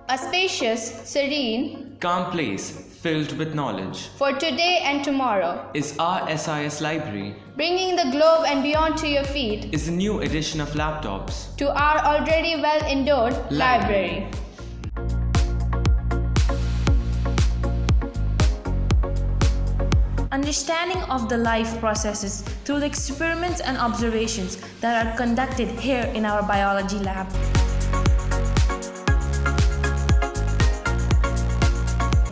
A spacious, serene, calm place filled with knowledge for today and tomorrow is our SIS library. Bringing the globe and beyond to your feet Is a new edition of laptops to our already well-endowed library. Understanding of the life processes through the experiments and observations that are conducted here in our biology lab.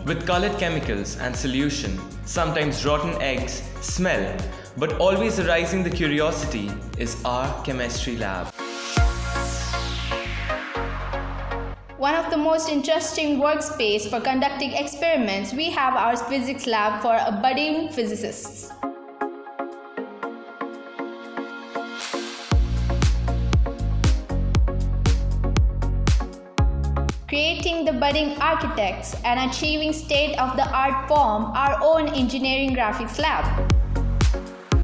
With colored chemicals and solution, sometimes rotten eggs, smell, but always arising the curiosity is our chemistry lab. One of the most interesting workspace for conducting experiments, we have our physics lab for budding physicists. Creating the budding architects and achieving state-of-the-art form, our own engineering graphics lab.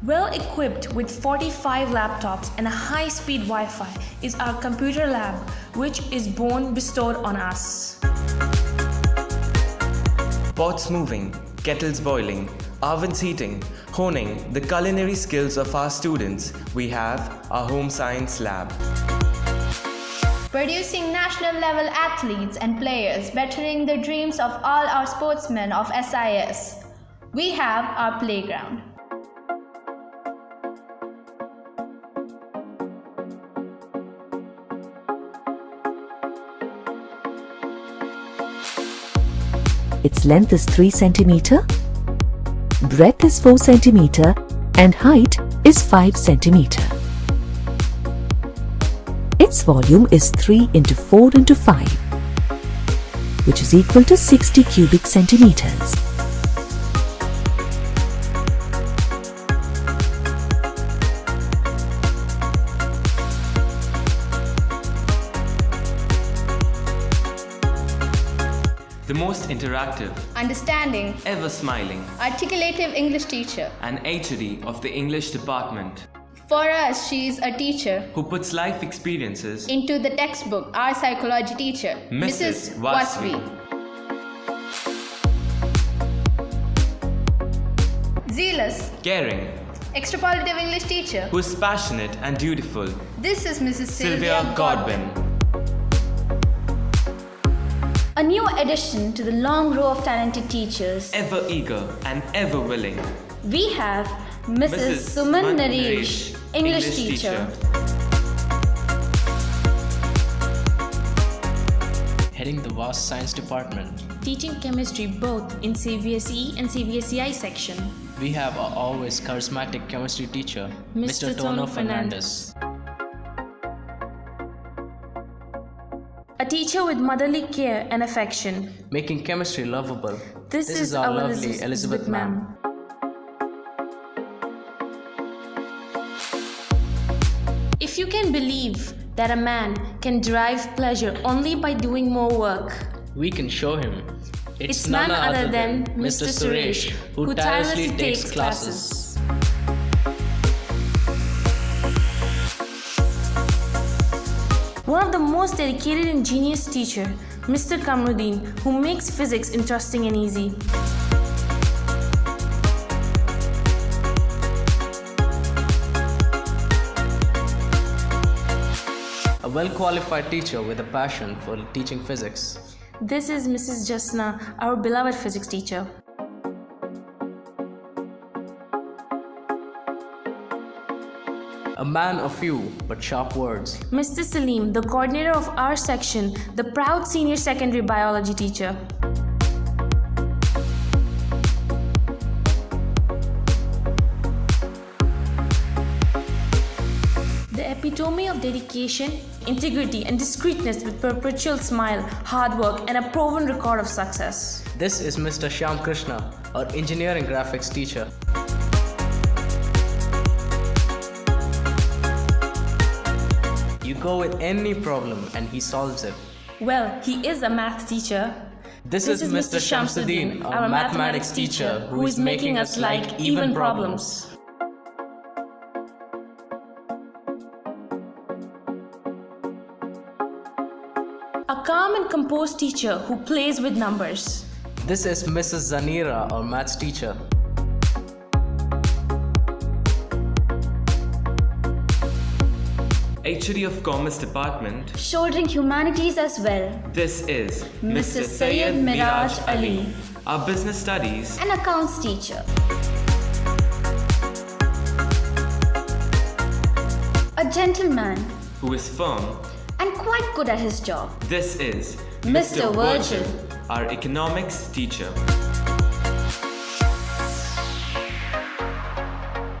Well equipped with 45 laptops and a high-speed Wi-Fi is our computer lab, which is born bestowed on us. Pots moving, kettles boiling, ovens heating, honing the culinary skills of our students, we have our home science lab. Producing national-level athletes and players, bettering the dreams of all our sportsmen of SIS. We have our playground. Its length is 3 cm, breadth is 4 cm, and height is 5 cm. Its volume is 3 into 4 into 5, which is equal to 60 cubic centimeters. The most interactive, Understanding, ever smiling, articulative English teacher. and HOD of the English department, For us, she is a teacher who puts life experiences into the textbook, our psychology teacher, Mrs. Vasvi. Zealous, caring, extrapolative English teacher. who is passionate and dutiful, This is Mrs. Sylvia Godwin. A new addition to the long row of talented teachers. Ever eager and ever willing, We have Mrs. Suman Naresh, English teacher. Heading the vast science department, Teaching chemistry both in CBSE and CBSEI section. we have our always charismatic chemistry teacher, Mr. Mr. Tono Tono Fernandez. A teacher with motherly care and affection. Making chemistry lovable. This is our lovely Elizabeth ma'am. If you can believe that a man can derive pleasure only by doing more work, We can show him. it's none other than Mr. Suresh, who tirelessly takes classes. One of the most dedicated and genius teacher, Mr. Kamruddin, who makes physics interesting and easy. A well-qualified teacher with a passion for teaching physics. This is Mrs. Jasna, our beloved physics teacher. A man of few but sharp words. Mr. Salim, the coordinator of our section, the proud senior secondary biology teacher. The epitome of dedication, integrity, and discreetness with perpetual smile, hard work, and a proven record of success. This is Mr. Shyam Krishna, our engineering graphics teacher. You go with any problem and he solves it. Well, he is a math teacher. This is Mr. Shamsuddin, our mathematics teacher, who is making us like even problems. A calm and composed teacher who plays with numbers. This is Mrs. Zanira, our maths teacher. HOD of Commerce Department. Shouldering humanities as well. This is Mr. Syed Miraj Ali, our business studies. an accounts teacher. A gentleman Who is firm. and quite good at his job. This is Mr. Virgil, our economics teacher.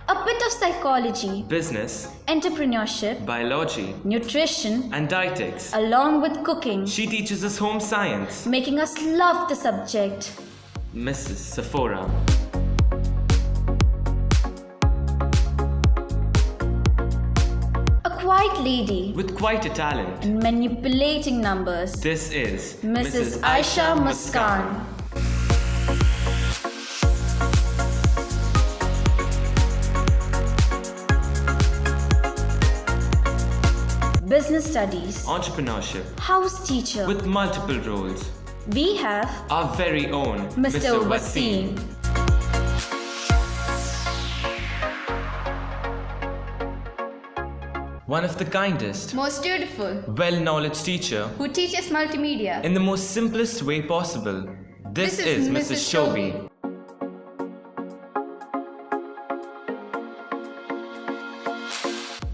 A bit of psychology, Business, entrepreneurship, biology, nutrition, and dietetics. along with cooking, She teaches us home science. making us love the subject. Mrs. Sephora. A quiet lady With quite a talent. and manipulating numbers. This is Mrs. Aisha Muskan. Business studies, Entrepreneurship house teacher. with multiple roles. We have Our very own Mr. Wasim. One of the kindest, Most beautiful. well-knowledge teacher Who teaches multimedia. in the most simplest way possible. This is Mrs. Shobi.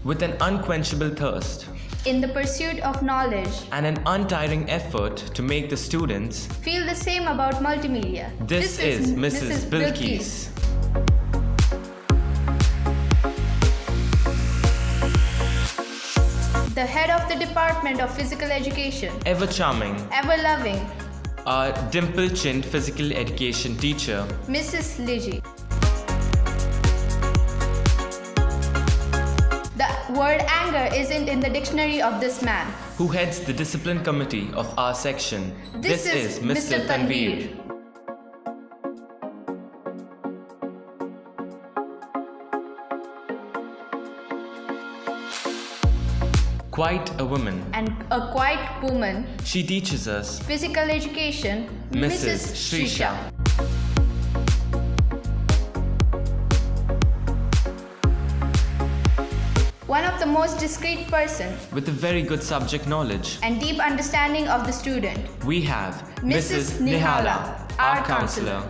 With an unquenchable thirst In the pursuit of knowledge. and an untiring effort to make the students, Feel the same about multimedia. this is Mrs. Bilkis. The head of the Department of Physical Education. Ever charming, Ever loving. our dimple-chinned physical education teacher, Mrs. Liji. The word anger isn't in the dictionary of this man. who heads the discipline committee of our section. This is Mr. Tanveer. Quite a woman. And a quiet woman. She teaches us Physical education. Mrs. Shrisha. One of the most discreet person With a very good subject knowledge, and deep understanding of the student. we have Mrs. Nihala, our counselor.